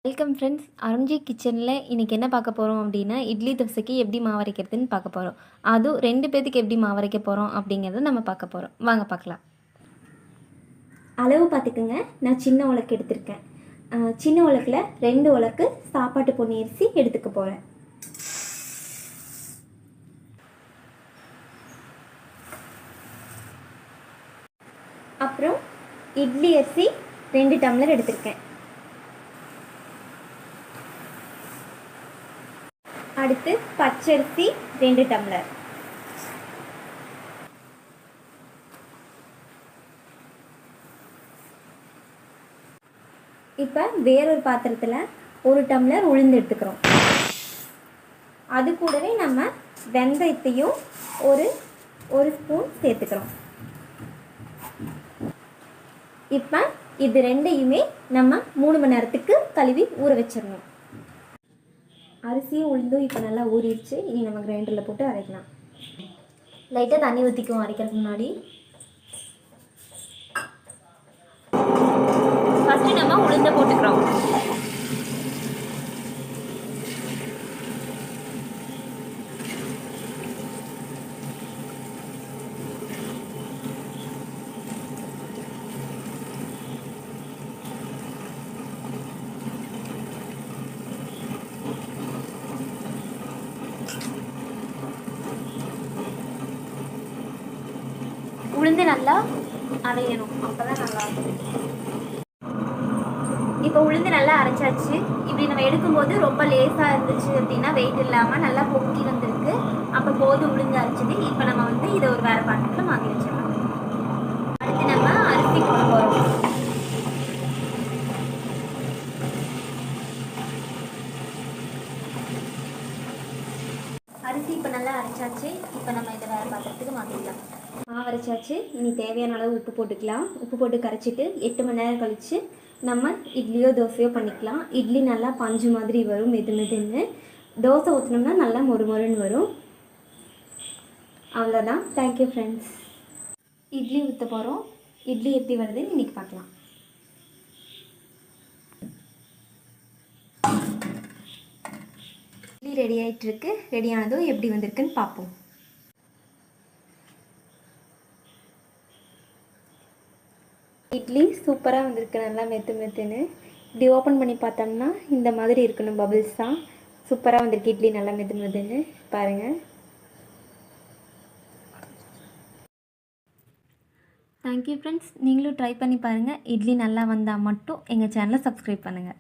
Welcome friends. Arunji கிச்சனில் இன்றைக்கி என்ன பார்க்க போகிறோம் அப்படின்னா, இட்லி தோசைக்கு எப்படி மாவு அரைக்கிறதுன்னு பார்க்க போகிறோம். அதுவும் 2 பேத்துக்கு எப்படி மாவு அரைக்க போகிறோம் அப்படிங்கிறத நம்ம பார்க்க போகிறோம். வாங்க பார்க்கலாம். அளவு பார்த்துக்குங்க. நான் சின்ன உலக்கு எடுத்திருக்கேன். சின்ன உலக்கில் 2 உலக்கு சாப்பாட்டு பொன்னி அரிசி எடுத்துக்க போகிறேன். அப்புறம் இட்லி அரிசி 2 டம்ளர் எடுத்திருக்கேன். அடுத்து பச்சரிசி 2 டம்ளர். இப்போ வேறொரு பாத்திரத்தில் 1 டம்ளர் உளுந்து எடுத்துக்கிறோம். அது கூடவே நம்ம வெந்தயத்தையும் ஒரு ஸ்பூன் சேர்த்துக்கிறோம். இப்போ இது ரெண்டையுமே நம்ம 3 மணி நேரத்துக்கு கழுவி ஊற வச்சிடணும். அரிசியும் உளுந்தும் இப்போ நல்லா ஊறிடுச்சு. இனி நம்ம கிரைண்டரில் போட்டு அரைக்கலாம். லைட்டாக தண்ணி ஊற்றிக்குவோம் அரைக்கிறதுக்கு முன்னாடி. ஃபஸ்ட்டு நம்ம உளுந்தை போட்டுக்கிறோம். உளுந்து நல்லா அரையணும், அப்போ தான் நல்லாயிருக்கும். இப்போ உளுந்து நல்லா அரைச்சாச்சு. இப்படி நம்ம எடுக்கும்போது ரொம்ப லேசாக இருந்துச்சு அப்படின்னா வெயிட் இல்லாமல் நல்லா பொங்கி வந்துருக்கு. அப்போ போதும் உளுந்து அரைச்சது. இப்போ நம்ம இதை ஒரு வேறு பாத்திரத்தில் மாற்றி வச்சிடலாம். அடுத்து நம்ம அரிசி போட போகிறோம். அரிசி இப்போ நல்லா அரைச்சாச்சு. இப்போ நம்ம இதை வேறு பாத்திரத்துக்கு மாற்றிடலாம். மாவு அரைச்சாச்சு. இனி தேவையான அளவு உப்பு போட்டுக்கலாம். உப்பு போட்டு கரைச்சிட்டு 8 மணி நேரம் கழித்து நம்ம இட்லியோ தோசையோ பண்ணிக்கலாம். இட்லி நல்லா பஞ்சு மாதிரி வரும், மெதுன்னு. தோசை ஊற்றினோம்னா நல்லா மொறுன்னு வரும். அவ்வளோதான். Thank you friends. இட்லி ஊற்ற போகிறோம். இட்லி எப்படி வருதுன்னு இன்றைக்கி பார்க்கலாம். இட்லி ரெடி ஆகிட்டுருக்கு. ரெடியானதும் எப்படி வந்திருக்குன்னு பார்ப்போம். இட்லி சூப்பராக வந்திருக்கு, நல்லா மெத்துன்னு. இப்படி ஓப்பன் பண்ணி பார்த்தோம்னா இந்த மாதிரி இருக்கணும், பபிள்ஸ் தான். சூப்பராக வந்திருக்கு இட்லி, நல்லா மெதுன்னு பாருங்கள். Thank you friends. நீங்களும் ட்ரை பண்ணி பாருங்கள். இட்லி நல்லா வந்தால் மட்டும் எங்கள் சேனலை சப்ஸ்கிரைப் பண்ணுங்கள்.